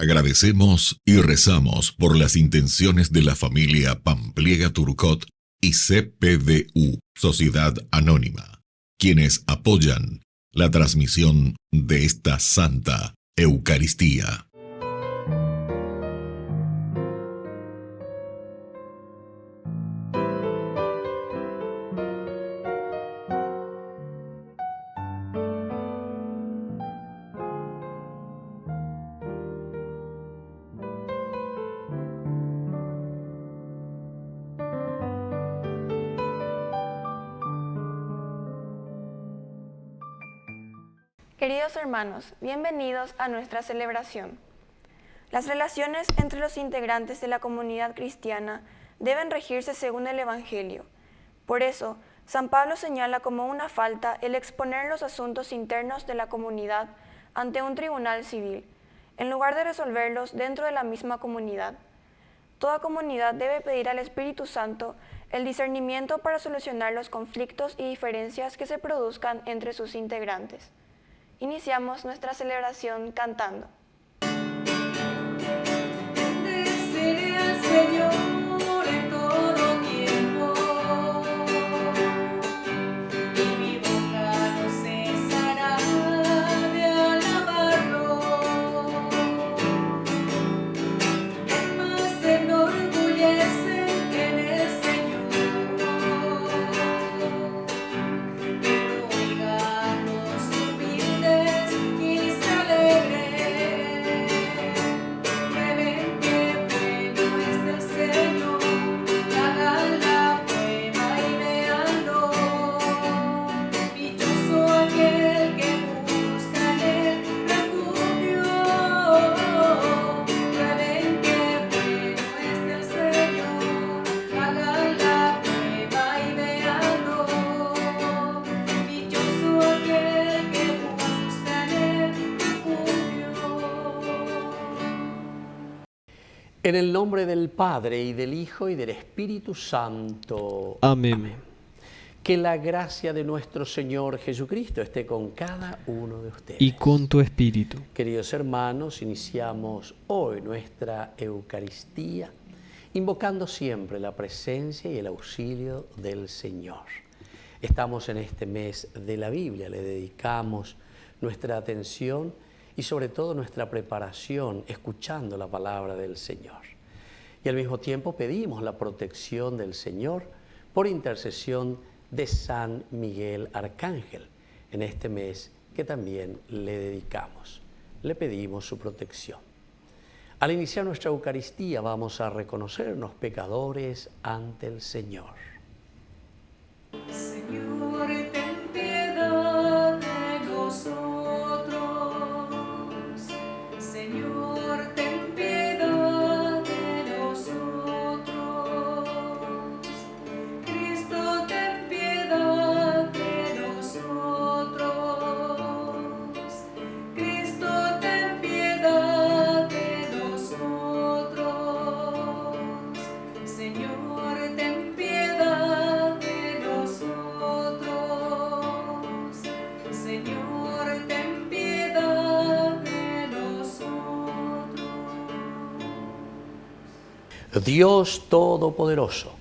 Agradecemos y rezamos por las intenciones de la familia Pampliega Turcot y CPDU, Sociedad Anónima, quienes apoyan la transmisión de esta Santa Eucaristía. Queridos hermanos, bienvenidos a nuestra celebración. Las relaciones entre los integrantes de la comunidad cristiana deben regirse según el Evangelio. Por eso, San Pablo señala como una falta el exponer los asuntos internos de la comunidad ante un tribunal civil, en lugar de resolverlos dentro de la misma comunidad. Toda comunidad debe pedir al Espíritu Santo el discernimiento para solucionar los conflictos y diferencias que se produzcan entre sus integrantes. Iniciamos nuestra celebración cantando. Bendeceré al Señor en todo tiempo, y mi boca no cesará de alabarlo. Más se enorgullece en el Señor, que lo oigan los humildes y se alegren. Prueben qué bueno es el Señor, hagan la prueba y véanlo. Dichoso aquel que busca en él refugio. Prueben qué bueno es el Señor, hagan la prueba y véanlo. Dichoso aquel que busca en él refugio. En el nombre del Padre, y del Hijo, y del Espíritu Santo. Amén. Que la gracia de nuestro Señor Jesucristo esté con cada uno de ustedes. Y con tu espíritu. Queridos hermanos, iniciamos hoy nuestra Eucaristía, invocando siempre la presencia y el auxilio del Señor. Estamos en este mes de la Biblia, le dedicamos nuestra atención y sobre todo nuestra preparación, escuchando la palabra del Señor. Y al mismo tiempo pedimos la protección del Señor por intercesión de San Miguel Arcángel, en este mes que también le dedicamos. Le pedimos su protección. Al iniciar nuestra Eucaristía vamos a reconocernos pecadores ante el Señor. Señor, ten piedad de nosotros. Señor, ten piedad de nosotros. Cristo, ten piedad de nosotros. Cristo, ten piedad de nosotros. Señor, ten piedad de nosotros. Señor, ten piedad de nosotros. Dios Todopoderoso,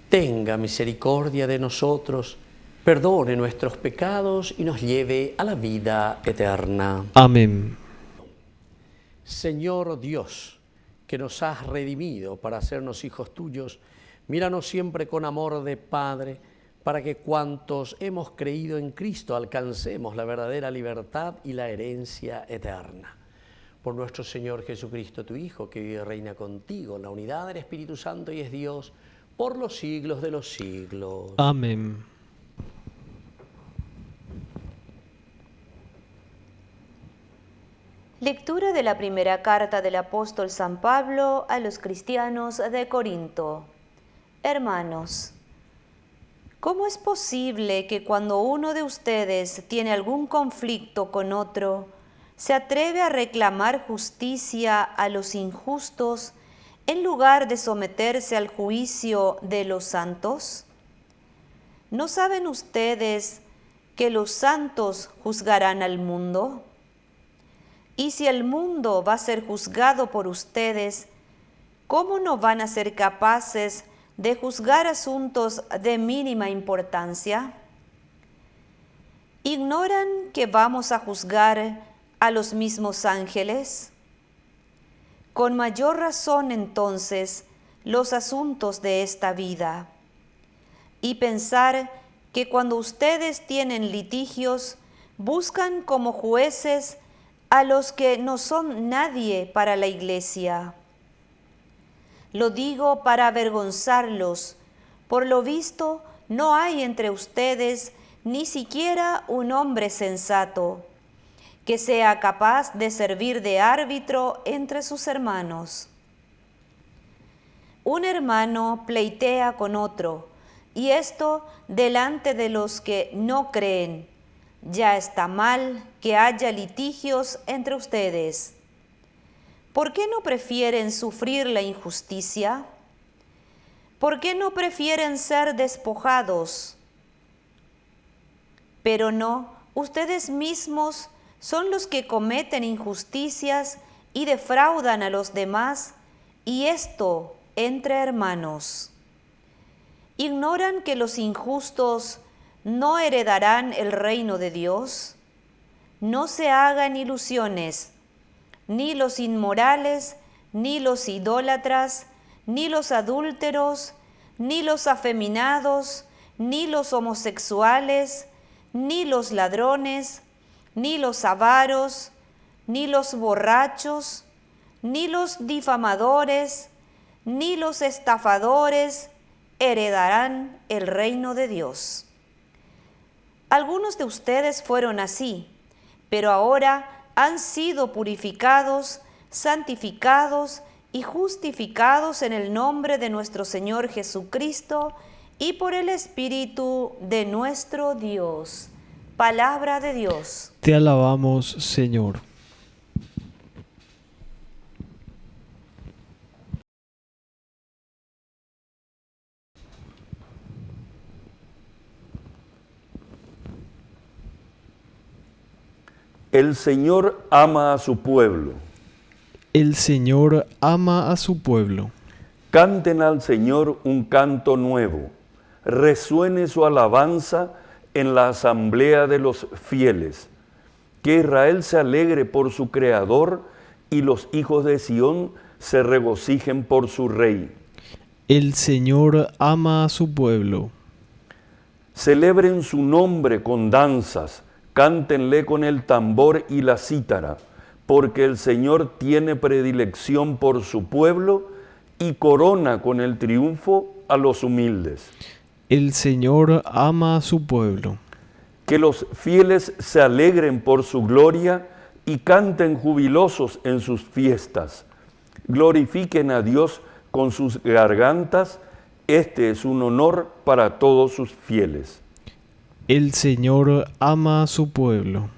tenga misericordia de nosotros, perdone nuestros pecados y nos lleve a la vida eterna. Amén. Señor Dios, que nos has redimido para hacernos hijos tuyos, míranos siempre con amor de Padre, para que cuantos hemos creído en Cristo alcancemos la verdadera libertad y la herencia eterna. Por nuestro Señor Jesucristo, tu Hijo, que vive y reina contigo en la unidad del Espíritu Santo y es Dios por los siglos de los siglos. Amén. Lectura de la primera carta del apóstol San Pablo a los cristianos de Corinto. Hermanos, ¿cómo es posible que cuando uno de ustedes tiene algún conflicto con otro, se atreve a reclamar justicia a los injustos en lugar de someterse al juicio de los santos? ¿No saben ustedes que los santos juzgarán al mundo? Y si el mundo va a ser juzgado por ustedes, ¿cómo no van a ser capaces de juzgar asuntos de mínima importancia? ¿Ignoran que vamos a juzgar a los mismos ángeles? Con mayor razón entonces los asuntos de esta vida. Y pensar que cuando ustedes tienen litigios, buscan como jueces a los que no son nadie para la iglesia. Lo digo para avergonzarlos. Por lo visto, no hay entre ustedes ni siquiera un hombre sensato que sea capaz de servir de árbitro entre sus hermanos. Un hermano pleitea con otro, y esto delante de los que no creen. Ya está mal que haya litigios entre ustedes. ¿Por qué no prefieren sufrir la injusticia? ¿Por qué no prefieren ser despojados? Pero no, ustedes mismos son los que cometen injusticias y defraudan a los demás, y esto entre hermanos. ¿Ignoran que los injustos no heredarán el reino de Dios? No se hagan ilusiones, ni los inmorales, ni los idólatras, ni los adúlteros, ni los afeminados, ni los homosexuales, ni los ladrones, ni los avaros, ni los borrachos, ni los difamadores, ni los estafadores heredarán el reino de Dios. Algunos de ustedes fueron así, pero ahora han sido purificados, santificados y justificados en el nombre de nuestro Señor Jesucristo y por el Espíritu de nuestro Dios. Palabra de Dios. Te alabamos, Señor. El Señor ama a su pueblo. El Señor ama a su pueblo. Canten al Señor un canto nuevo. Resuene su alabanza en la asamblea de los fieles. Que Israel se alegre por su Creador y los hijos de Sión se regocijen por su Rey. El Señor ama a su pueblo. Celebren su nombre con danzas, cántenle con el tambor y la cítara, porque el Señor tiene predilección por su pueblo y corona con el triunfo a los humildes. El Señor ama a su pueblo. Que los fieles se alegren por su gloria y canten jubilosos en sus fiestas. Glorifiquen a Dios con sus gargantas, este es un honor para todos sus fieles. El Señor ama a su pueblo.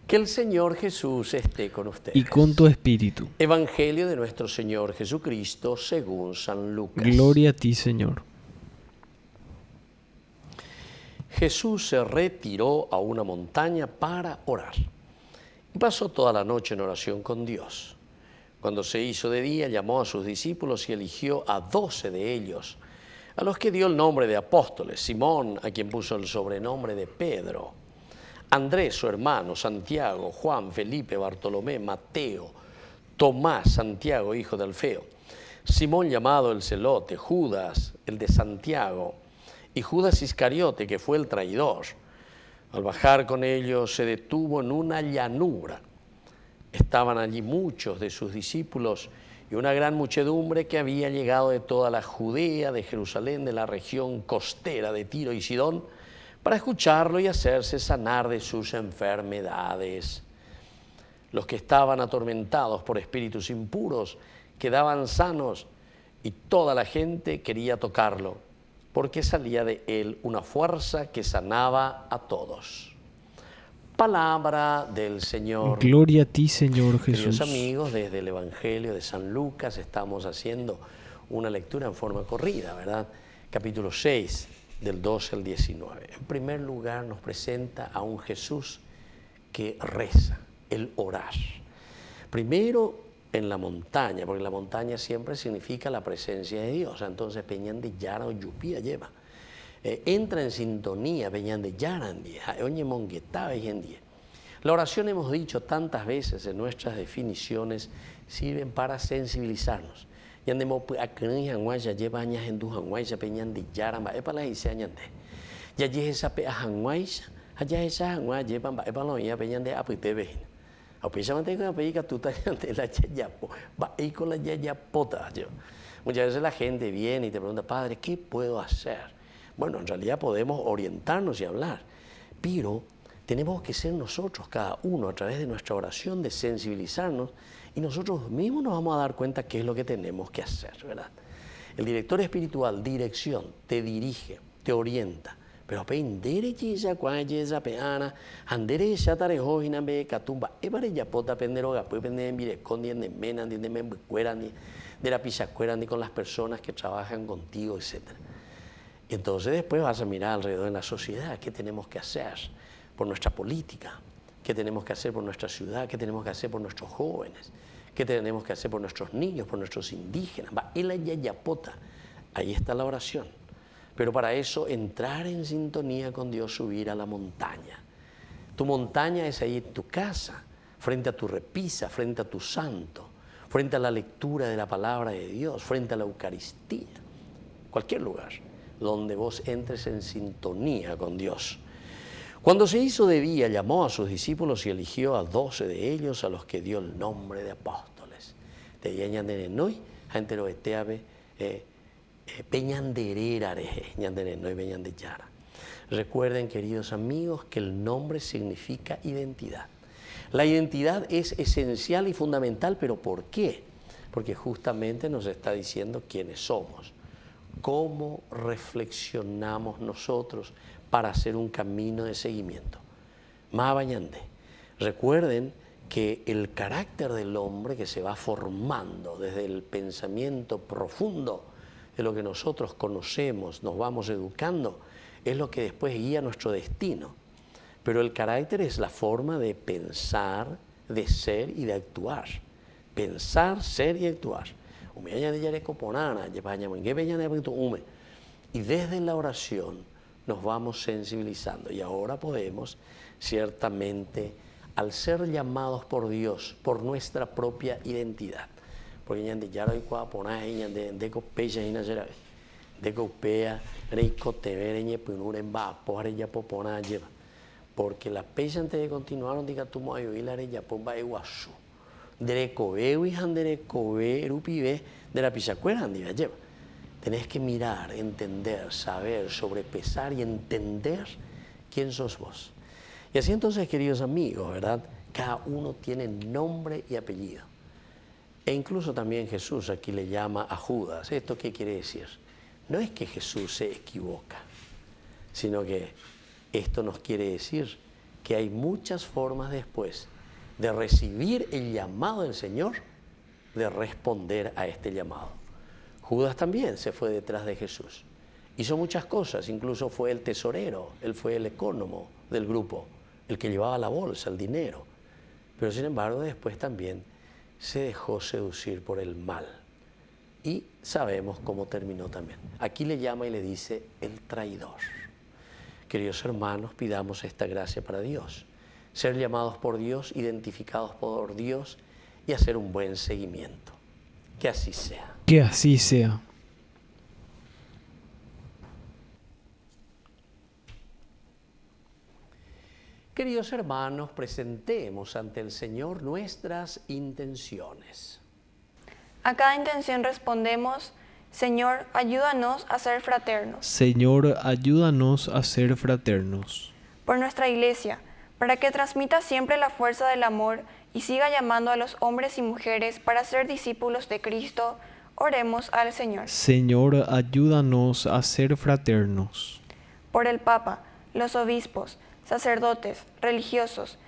Que el Señor Jesús esté con ustedes. Y con tu espíritu. Evangelio de nuestro Señor Jesucristo según San Lucas. Gloria a ti, Señor. Jesús se retiró a una montaña para orar y pasó toda la noche en oración con Dios. Cuando se hizo de día, llamó a sus discípulos y eligió a 12 de ellos, a los que dio el nombre de apóstoles: Simón, a quien puso el sobrenombre de Pedro; Andrés, su hermano; Santiago; Juan; Felipe; Bartolomé; Mateo; Tomás; Santiago, hijo de Alfeo; Simón llamado el Celote; Judas, el de Santiago; y Judas Iscariote, que fue el traidor. Al bajar con ellos se detuvo en una llanura. Estaban allí muchos de sus discípulos y una gran muchedumbre que había llegado de toda la Judea, de Jerusalén, de la región costera de Tiro y Sidón, para escucharlo y hacerse sanar de sus enfermedades. Los que estaban atormentados por espíritus impuros quedaban sanos, y toda la gente quería tocarlo, porque salía de él una fuerza que sanaba a todos. Palabra del Señor. Gloria a ti, Señor Queridos Jesús. amigos, desde el Evangelio de San Lucas estamos haciendo una lectura en forma corrida, ¿verdad? Capítulo 6, del 12 al 19. En primer lugar nos presenta a un Jesús que reza, el orar. Primero en la montaña, porque la montaña siempre significa la presencia de Dios. Entonces, peñan de yara o yupía lleva. Entra en sintonía, peñan de yarandi, oye monguetá, La oración, hemos dicho tantas veces en nuestras definiciones, sirven para sensibilizarnos. Yandemo akren hanguaya lleva añas en du hanguaya peñan de yaramba, epala y se añande. Ya esa pe hanguaya, allá esa hanguaya llevan epaloya peñan de apipebe. Muchas veces la gente viene y te pregunta, Padre, ¿qué puedo hacer? Bueno, en realidad podemos orientarnos y hablar, pero tenemos que ser nosotros, cada uno, a través de nuestra oración, de sensibilizarnos, y nosotros mismos nos vamos a dar cuenta qué es lo que tenemos que hacer, ¿verdad? El director espiritual, dirección, te dirige, te orienta. Pero pendere ya cuaya peana, andere ya tarejo hinambe catumba, ebare ya pota pendero gapu pende mire con de mena de membuera ni de la pisacuera ni con las personas que trabajan contigo, etc. Y entonces después vas a mirar alrededor de la sociedad, qué tenemos que hacer por nuestra política, qué tenemos que hacer por nuestra ciudad, qué tenemos que hacer por nuestros jóvenes, qué tenemos que hacer por nuestros niños, por nuestros indígenas. Va el ayayapota, ahí está la oración. Pero para eso, entrar en sintonía con Dios, subir a la montaña. Tu montaña es ahí en tu casa, frente a tu repisa, frente a tu santo, frente a la lectura de la palabra de Dios, frente a la Eucaristía. Cualquier lugar donde vos entres en sintonía con Dios. Cuando se hizo de día, llamó a sus discípulos y eligió a 12 de ellos, a los que dio el nombre de apóstoles. Recuerden, queridos amigos, que el nombre significa identidad. La identidad es esencial y fundamental, pero ¿por qué? Porque justamente nos está diciendo quiénes somos, cómo reflexionamos nosotros para hacer un camino de seguimiento. Mabañande. Recuerden que el carácter del hombre, que se va formando desde el pensamiento profundo de lo que nosotros conocemos, nos vamos educando, es lo que después guía nuestro destino. Pero el carácter es la forma de pensar, de ser y de actuar. Pensar, ser y actuar. Y desde la oración nos vamos sensibilizando. Y ahora podemos, ciertamente, al ser llamados por Dios, por nuestra propia identidad, porque ñande ya hoy cua pona ñande de copeja y nacerá de copea reiko tevere ñe punuren va por ya popona lleva, porque la peja antes de continuar diga tu moyo y la ya pomba eguasu dereco y handereco rupive de la pisacuera andiva lleva. Tenés que mirar, entender, saber, sobrepesar y entender quién sos vos. Y así entonces, queridos amigos, ¿verdad? Cada uno tiene nombre y apellido. E incluso también Jesús aquí le llama a Judas. ¿Esto qué quiere decir? No es que Jesús se equivoca, sino que esto nos quiere decir que hay muchas formas después de recibir el llamado del Señor, de responder a este llamado. Judas también se fue detrás de Jesús. Hizo muchas cosas, incluso fue el tesorero, él fue el ecónomo del grupo, el que llevaba la bolsa, el dinero. Pero sin embargo después también se dejó seducir por el mal. Y sabemos cómo terminó también. Aquí le llama y le dice el traidor. Queridos hermanos, pidamos esta gracia para Dios. Ser llamados por Dios, identificados por Dios y hacer un buen seguimiento. Que así sea. Que así sea. Queridos hermanos, presentemos ante el Señor nuestras intenciones. A cada intención respondemos, Señor, ayúdanos a ser fraternos. Señor, ayúdanos a ser fraternos. Por nuestra Iglesia, para que transmita siempre la fuerza del amor y siga llamando a los hombres y mujeres para ser discípulos de Cristo, Oremos al Señor. Señor, ayúdanos a ser fraternos. Por el Papa, los obispos, sacerdotes, religiosas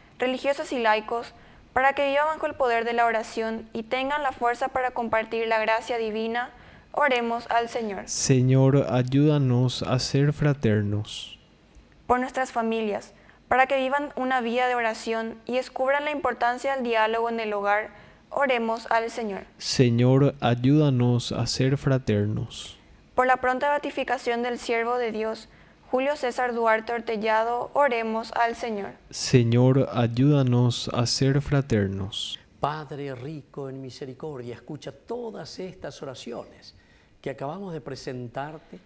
y laicos, para que vivan bajo el poder de la oración y tengan la fuerza para compartir la gracia divina, oremos al Señor. Señor, ayúdanos a ser fraternos. Por nuestras familias, para que vivan una vida de oración y descubran la importancia del diálogo en el hogar, oremos al Señor. Señor, ayúdanos a ser fraternos. Por la pronta beatificación del siervo de Dios, Julio César Duarte Ortellado, oremos al Señor. Señor, ayúdanos a ser fraternos. Padre rico en misericordia, escucha todas estas oraciones que acabamos de presentarte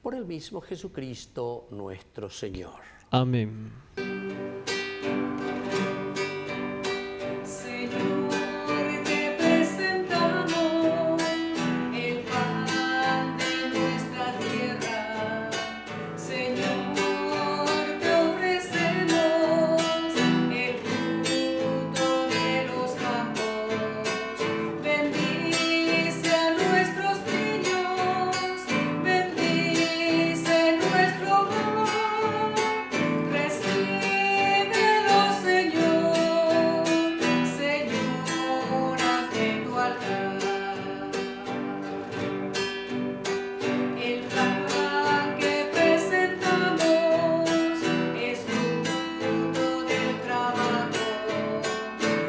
por el mismo Jesucristo nuestro Señor. Amén. Señor, te presentamos el pan de nuestra tierra. Señor, te ofrecemos el fruto de los campos. Bendice a nuestros niños, bendice nuestro hogar. Recíbelos, Señor, Señor, ante tu altar. El pan que presentamos es fruto del trabajo.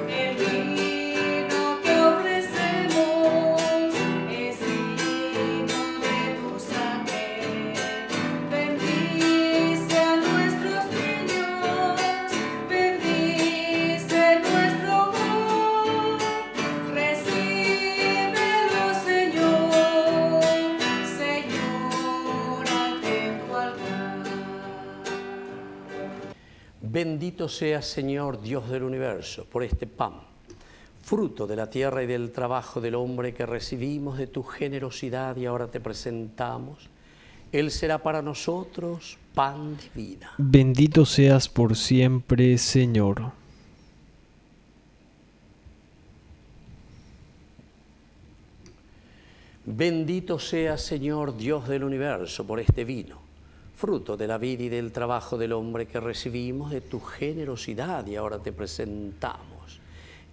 El vino que ofrecemos es vino de tu sangre. Bendice a nuestros niños, bendice nuestro hogar. Recíbelos, Señor, Señor, ante tu altar. Bendito seas, Señor, Dios del universo, por este pan, fruto de la tierra y del trabajo del hombre que recibimos de tu generosidad y ahora te presentamos. Él será para nosotros pan de vida. Bendito seas por siempre, Señor. Bendito seas, Señor, Dios del universo, por este vino, fruto de la vida y del trabajo del hombre que recibimos de tu generosidad y ahora te presentamos.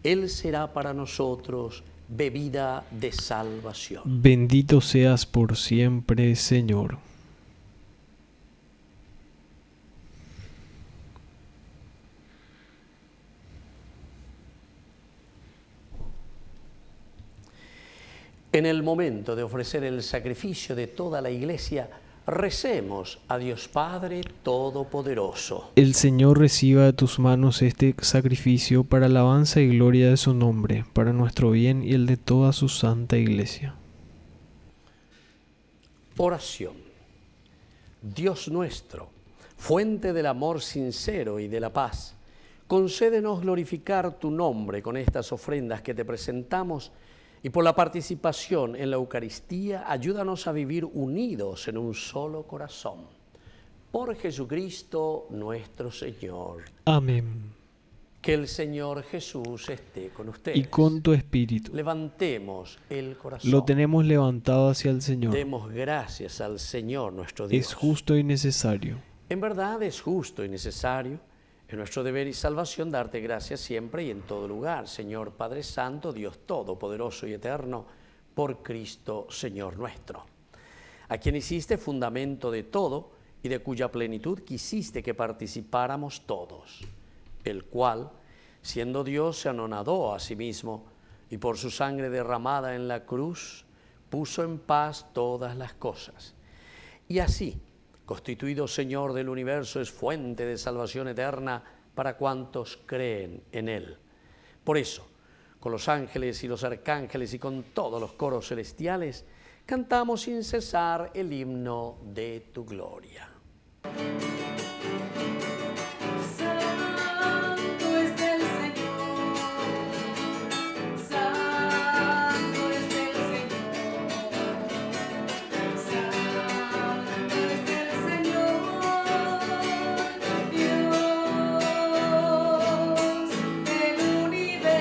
Él será para nosotros bebida de salvación. Bendito seas por siempre, Señor. En el momento de ofrecer el sacrificio de toda la Iglesia, recemos a Dios Padre Todopoderoso. El Señor reciba de tus manos este sacrificio para alabanza y gloria de su nombre, para nuestro bien y el de toda su santa Iglesia. Oración. Dios nuestro, fuente del amor sincero y de la paz, concédenos glorificar tu nombre con estas ofrendas que te presentamos y por la participación en la Eucaristía, ayúdanos a vivir unidos en un solo corazón. Por Jesucristo nuestro Señor. Amén. Que el Señor Jesús esté con ustedes. Y con tu espíritu. Levantemos el corazón. Lo tenemos levantado hacia el Señor. Demos gracias al Señor nuestro Dios. Es justo y necesario. En verdad es justo y necesario, es nuestro deber y salvación darte gracias siempre y en todo lugar, Señor Padre Santo, Dios Todopoderoso y Eterno, por Cristo Señor nuestro, a quien hiciste fundamento de todo y de cuya plenitud quisiste que participáramos todos, el cual, siendo Dios, se anonadó a sí mismo y por su sangre derramada en la cruz, puso en paz todas las cosas. Y así, constituido Señor del universo, es fuente de salvación eterna para cuantos creen en Él. Por eso, con los ángeles y los arcángeles y con todos los coros celestiales, cantamos sin cesar el himno de tu gloria. Santo es el Señor, santo es el Señor, santo es el Señor, Dios del universo.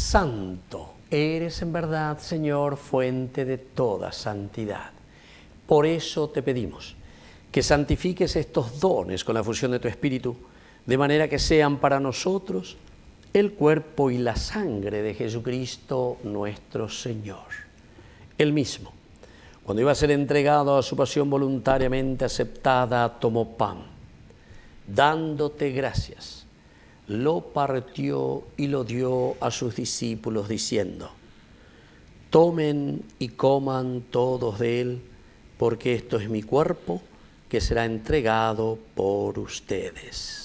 Santo eres en verdad, Señor, fuente de toda santidad. Por eso te pedimos que santifiques estos dones con la fusión de tu Espíritu, de manera que sean para nosotros el cuerpo y la sangre de Jesucristo nuestro Señor. Él mismo, cuando iba a ser entregado a su pasión voluntariamente aceptada, tomó pan. Dándote gracias, lo partió y lo dio a sus discípulos diciendo: tomen y coman todos de él, porque esto es mi cuerpo que será entregado por ustedes.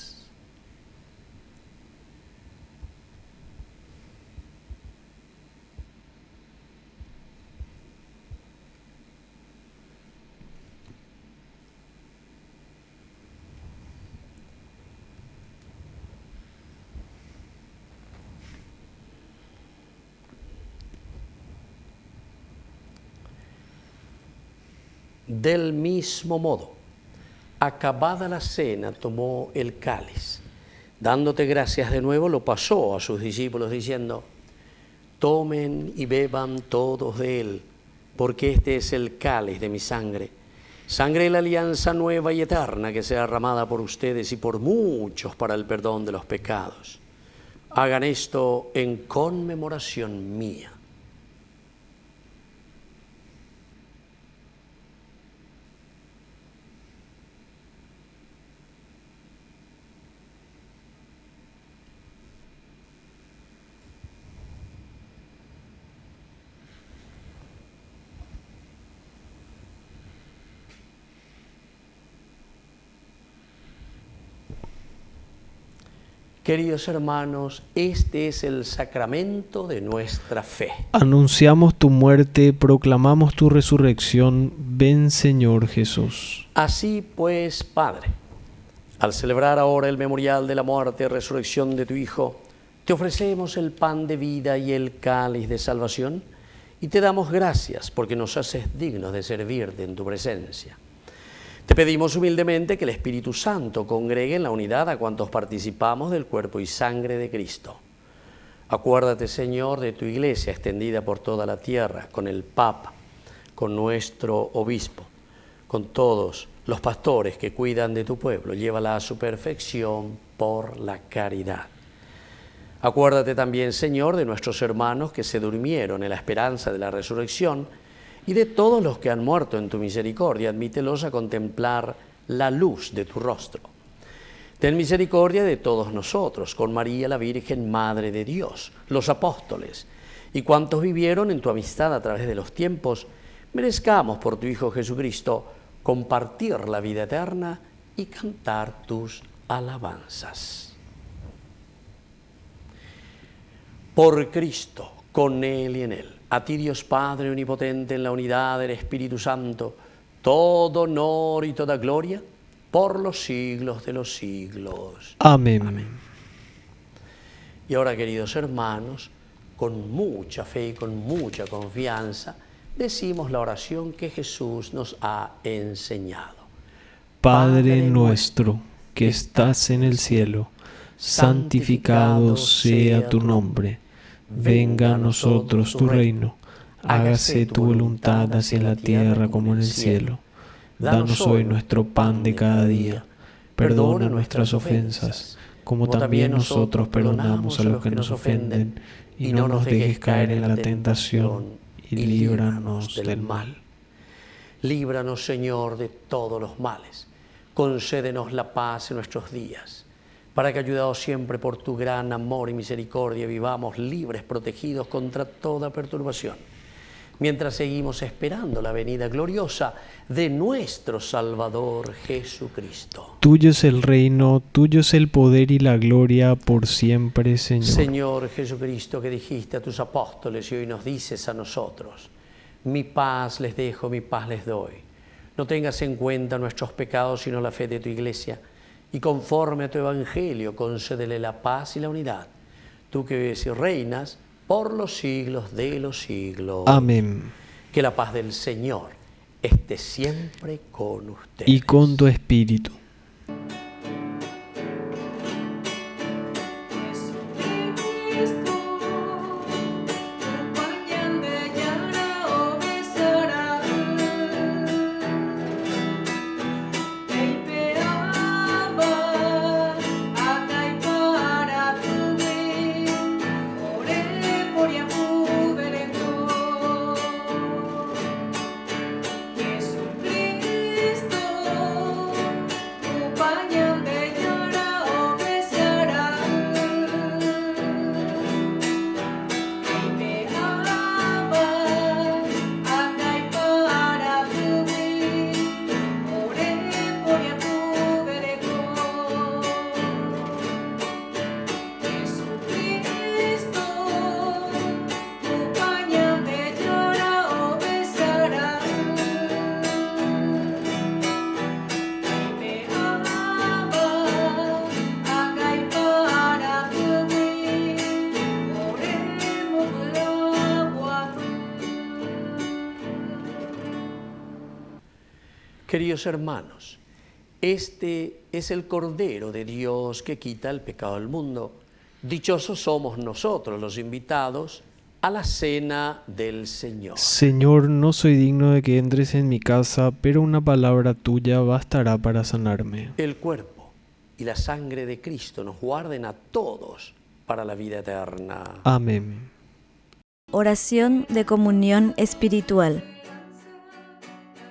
Del mismo modo, acabada la cena, tomó el cáliz. Dándote gracias de nuevo, lo pasó a sus discípulos diciendo: tomen y beban todos de él, porque este es el cáliz de mi sangre, sangre de la alianza nueva y eterna que será derramada por ustedes y por muchos para el perdón de los pecados. Hagan esto en conmemoración mía. Queridos hermanos, este es el sacramento de nuestra fe. Anunciamos tu muerte, proclamamos tu resurrección. Ven, Señor Jesús. Así pues, Padre, al celebrar ahora el memorial de la muerte y resurrección de tu Hijo, te ofrecemos el pan de vida y el cáliz de salvación, y te damos gracias porque nos haces dignos de servirte en tu presencia. Te pedimos humildemente que el Espíritu Santo congregue en la unidad a cuantos participamos del cuerpo y sangre de Cristo. Acuérdate, Señor, de tu Iglesia extendida por toda la tierra, con el Papa, con nuestro Obispo, con todos los pastores que cuidan de tu pueblo. Llévala a su perfección por la caridad. Acuérdate también, Señor, de nuestros hermanos que se durmieron en la esperanza de la resurrección, y de todos los que han muerto en tu misericordia. Admítelos a contemplar la luz de tu rostro. Ten misericordia de todos nosotros, con María la Virgen, Madre de Dios, los apóstoles, y cuantos vivieron en tu amistad a través de los tiempos, merezcamos por tu Hijo Jesucristo compartir la vida eterna y cantar tus alabanzas. Por Cristo, con Él y en Él, a ti, Dios Padre omnipotente, en la unidad del Espíritu Santo, todo honor y toda gloria por los siglos de los siglos. Amén. Amén. Y ahora, queridos hermanos, con mucha fe y con mucha confianza, decimos la oración que Jesús nos ha enseñado. Padre nuestro, que estás en el cielo, santificado sea tu nombre. Venga a nosotros tu reino, hágase tu voluntad así en la tierra como en el cielo. Danos hoy nuestro pan de cada día, perdona nuestras ofensas, como también nosotros perdonamos a los que nos ofenden, y no nos dejes caer en la tentación, y líbranos del mal. Líbranos, Señor, de todos los males. Concédenos la paz en nuestros días, para que, ayudados siempre por tu gran amor y misericordia, vivamos libres, protegidos contra toda perturbación, mientras seguimos esperando la venida gloriosa de nuestro Salvador Jesucristo. Tuyo es el reino, tuyo es el poder y la gloria por siempre, Señor. Señor Jesucristo, que dijiste a tus apóstoles y hoy nos dices a nosotros: mi paz les dejo, mi paz les doy. No tengas en cuenta nuestros pecados, sino la fe de tu Iglesia, y conforme a tu Evangelio, concédele la paz y la unidad. Tú que vives y reinas por los siglos de los siglos. Amén. Que la paz del Señor esté siempre con ustedes. Y con tu espíritu. Jesucristo, Queridos hermanos, este es el Cordero de Dios que quita el pecado del mundo. Dichosos somos nosotros los invitados a la cena del Señor. Señor, no soy digno de que entres en mi casa, pero una palabra tuya bastará para sanarme. El cuerpo y la sangre de Cristo nos guarden a todos para la vida eterna. Amén. Oración de comunión espiritual.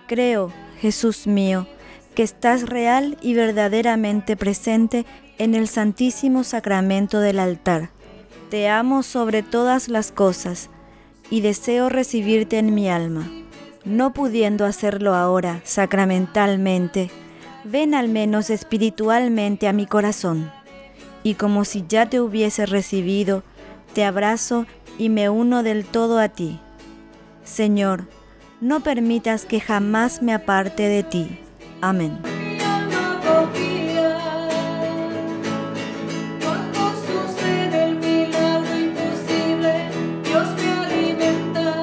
Creo, Jesús mío, que estás real y verdaderamente presente en el Santísimo Sacramento del altar. Te amo sobre todas las cosas y deseo recibirte en mi alma. No pudiendo hacerlo ahora sacramentalmente, ven al menos espiritualmente a mi corazón. Y como si ya te hubiese recibido, te abrazo y me uno del todo a ti. Señor, no permitas que jamás me aparte de ti. Amén. Mi alma confía, cuando sucede el milagro imposible, Dios me alimenta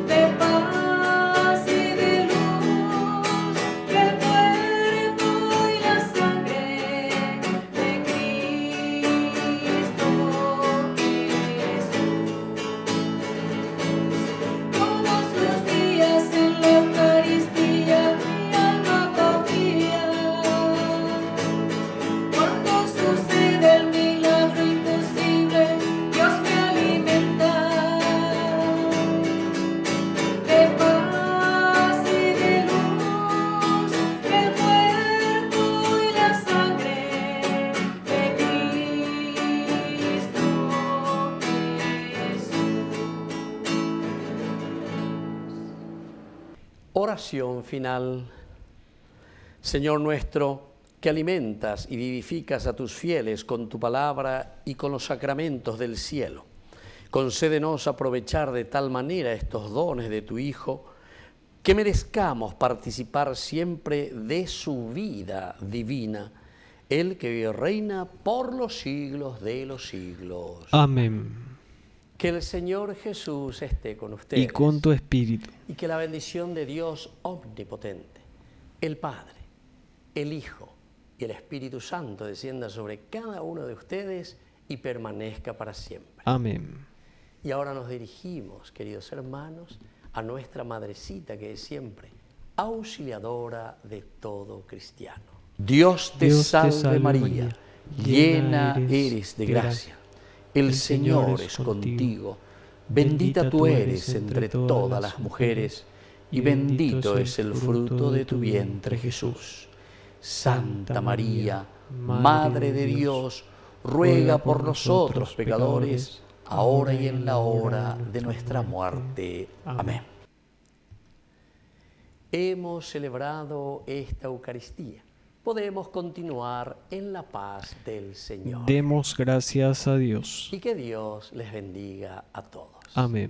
de paz y de luz, el cuerpo y la sangre de Cristo Jesús. Todos los días en la Eucaristía mi alma confía, cuando sucede el milagro imposible, Dios me alimenta de paz y de luz, el cuerpo y la sangre de Cristo Jesús. Oración final. Señor nuestro, que alimentas y vivificas a tus fieles con tu palabra y con los sacramentos del cielo, concédenos aprovechar de tal manera estos dones de tu Hijo, que merezcamos participar siempre de su vida divina, Él que vive y reina por los siglos de los siglos. Amén. Que el Señor Jesús esté con ustedes. Y con tu espíritu. Y que la bendición de Dios omnipotente, el Padre, el Hijo y el Espíritu Santo descienda sobre cada uno de ustedes y permanezca para siempre. Amén. Y ahora nos dirigimos, queridos hermanos, a nuestra madrecita que es siempre auxiliadora de todo cristiano. Dios te salve María, llena eres de gracia. El Señor es contigo, bendita tú eres entre todas las mujeres, y bendito es el fruto de tu vientre Jesús. Santa María, Madre de Dios, ruega por nosotros pecadores, ahora y en la hora de nuestra muerte. Amén. Hemos celebrado esta Eucaristía. Podemos continuar en la paz del Señor. Demos gracias a Dios. Y que Dios les bendiga a todos. Amén.